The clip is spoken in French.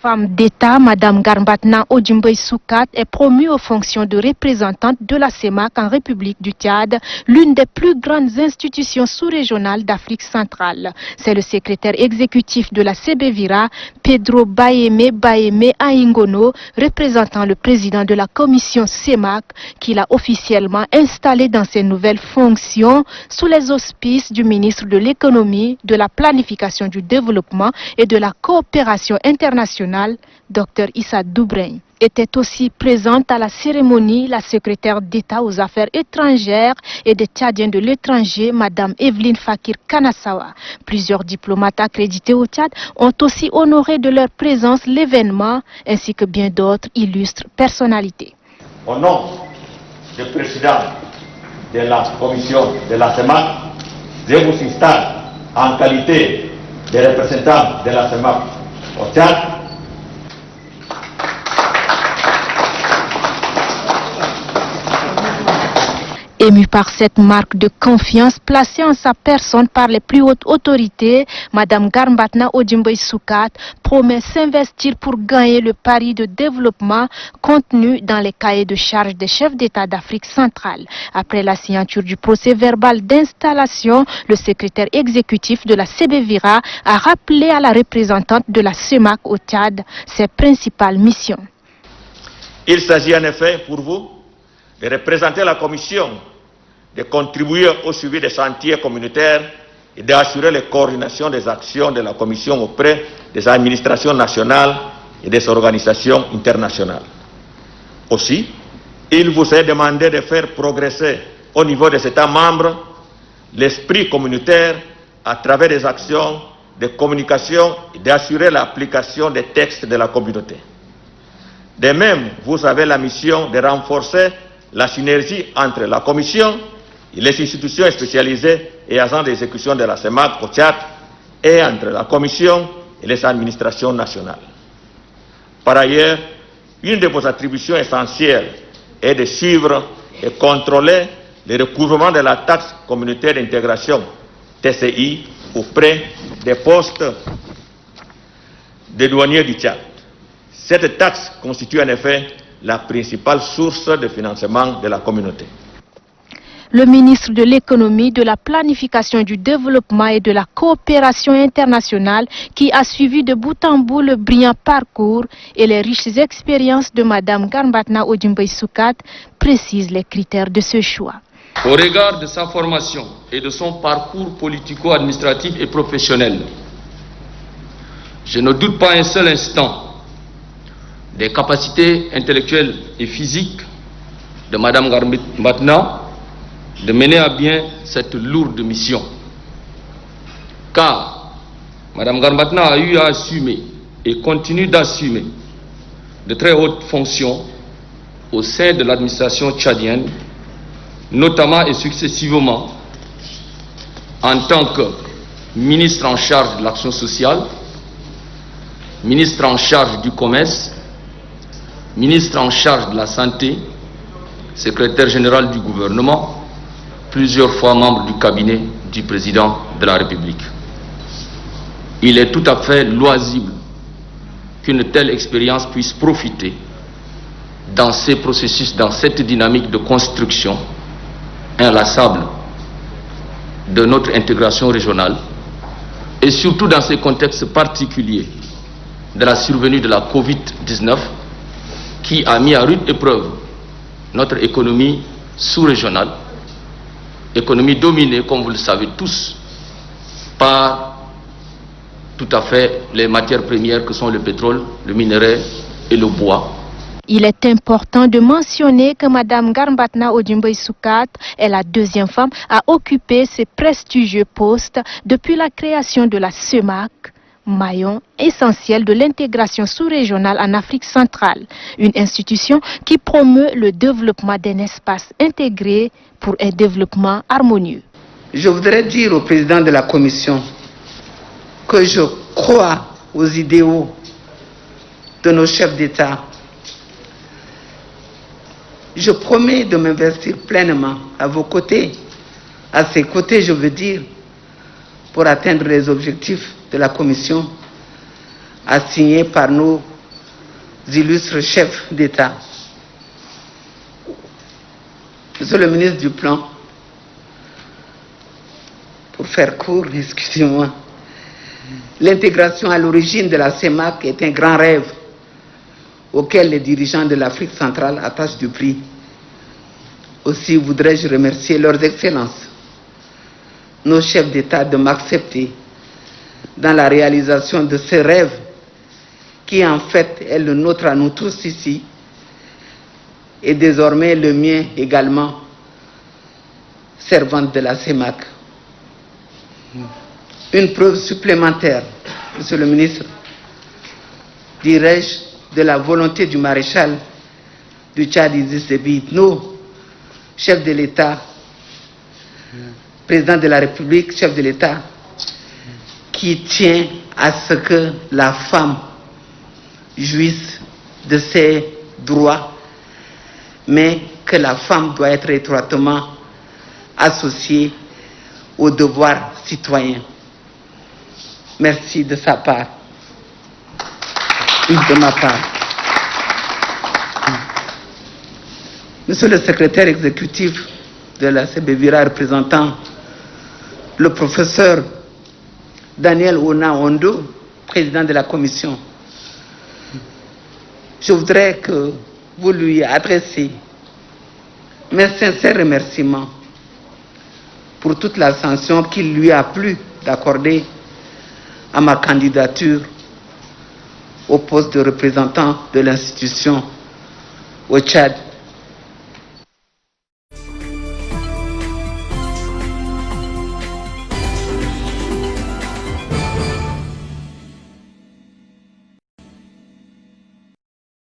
Femme d'État, Madame Garbatna Odjimboy Soukat est promue aux fonctions de représentante de la CEMAC en République du Tchad, l'une des plus grandes institutions sous-régionales d'Afrique centrale. C'est le secrétaire exécutif de la CBVIRA, Pedro Baeme Aingono, représentant le président de la commission CEMAC, qui l'a officiellement installé dans ses nouvelles fonctions sous les auspices du ministre de l'Économie, de la Planification du Développement et de la Coopération internationale, Dr Issa Doubrain. Était aussi présente à la cérémonie la secrétaire d'État aux affaires étrangères et des Tchadiens de l'étranger, Madame Evelyne Fakir Kanasawa. Plusieurs diplomates accrédités au Tchad ont aussi honoré de leur présence l'événement, ainsi que bien d'autres illustres personnalités. Au nom du président de la commission de la CEMAC, je vous installe en qualité de représentant de la CEMAC au Tchad. Ému par cette marque de confiance placée en sa personne par les plus hautes autorités, Madame Garbatna Odjimboy Soukat promet s'investir pour gagner le pari de développement contenu dans les cahiers de charges des chefs d'État d'Afrique centrale. Après la signature du procès verbal d'installation, le secrétaire exécutif de la CBVIRA a rappelé à la représentante de la CEMAC au Tchad ses principales missions. Il s'agit en effet pour vous de représenter la Commission, de contribuer au suivi des chantiers communautaires et d'assurer la coordination des actions de la Commission auprès des administrations nationales et des organisations internationales. Aussi, il vous est demandé de faire progresser au niveau des États membres l'esprit communautaire à travers des actions de communication et d'assurer l'application des textes de la communauté. De même, vous avez la mission de renforcer la synergie entre la Commission et les institutions spécialisées et agents d'exécution de la CEMAC au Tchad et entre la Commission et les administrations nationales. Par ailleurs, une de vos attributions essentielles est de suivre et contrôler le recouvrement de la taxe communautaire d'intégration TCI auprès des postes de douaniers du Tchad. Cette taxe constitue en effet la principale source de financement de la communauté. Le ministre de l'Économie, de la Planification du Développement et de la Coopération internationale, qui a suivi de bout en bout le brillant parcours et les riches expériences de Madame Garbatna Odjimboy Soukat, précise les critères de ce choix. Au regard de sa formation et de son parcours politico-administratif et professionnel, je ne doute pas un seul instant des capacités intellectuelles et physiques de Madame Garbatna de mener à bien cette lourde mission. Car Madame Garbatna a eu à assumer et continue d'assumer de très hautes fonctions au sein de l'administration tchadienne, notamment et successivement en tant que ministre en charge de l'action sociale, ministre en charge du commerce, ministre en charge de la santé, secrétaire général du gouvernement, plusieurs fois membre du cabinet du président de la République. Il est tout à fait loisible qu'une telle expérience puisse profiter dans ces processus, dans cette dynamique de construction inlassable de notre intégration régionale et surtout dans ces contextes particuliers de la survenue de la Covid-19 qui a mis à rude épreuve notre économie sous-régionale, économie dominée, comme vous le savez tous, par tout à fait les matières premières que sont le pétrole, le minerai et le bois. Il est important de mentionner que Madame Garbatna Odjimboy Soukat est la deuxième femme à occuper ces prestigieux postes depuis la création de la CEMAC, maillon essentiel de l'intégration sous-régionale en Afrique centrale, une institution qui promeut le développement d'un espace intégré pour un développement harmonieux. Je voudrais dire au président de la Commission que je crois aux idéaux de nos chefs d'État. Je promets de m'investir pleinement à vos côtés, à ses côtés je veux dire, pour atteindre les objectifs de la Commission assignés par nos illustres chefs d'État, Monsieur le ministre du Plan, pour faire court, excusez-moi, l'intégration à l'origine de la CEMAC est un grand rêve auquel les dirigeants de l'Afrique centrale attachent du prix. Aussi voudrais-je remercier leurs excellences, nos chefs d'État, de m'accepter dans la réalisation de ce rêve qui en fait est le nôtre à nous tous ici et désormais le mien également, servante de la CEMAC. Une preuve supplémentaire, Monsieur le ministre, dirais-je, de la volonté du maréchal du Tchad, Idriss Déby Itno, chef de l'État, président de la République, chef de l'État, qui tient à ce que la femme jouisse de ses droits, mais que la femme doit être étroitement associée aux devoirs citoyens. Merci de sa part, de ma part. Monsieur le secrétaire exécutif de la CBVIRA représentant le professeur Daniel Ona Ondo, président de la commission, je voudrais que vous lui adressiez mes sincères remerciements pour toute la sanction qu'il lui a plu d'accorder à ma candidature au poste de représentant de l'institution au Tchad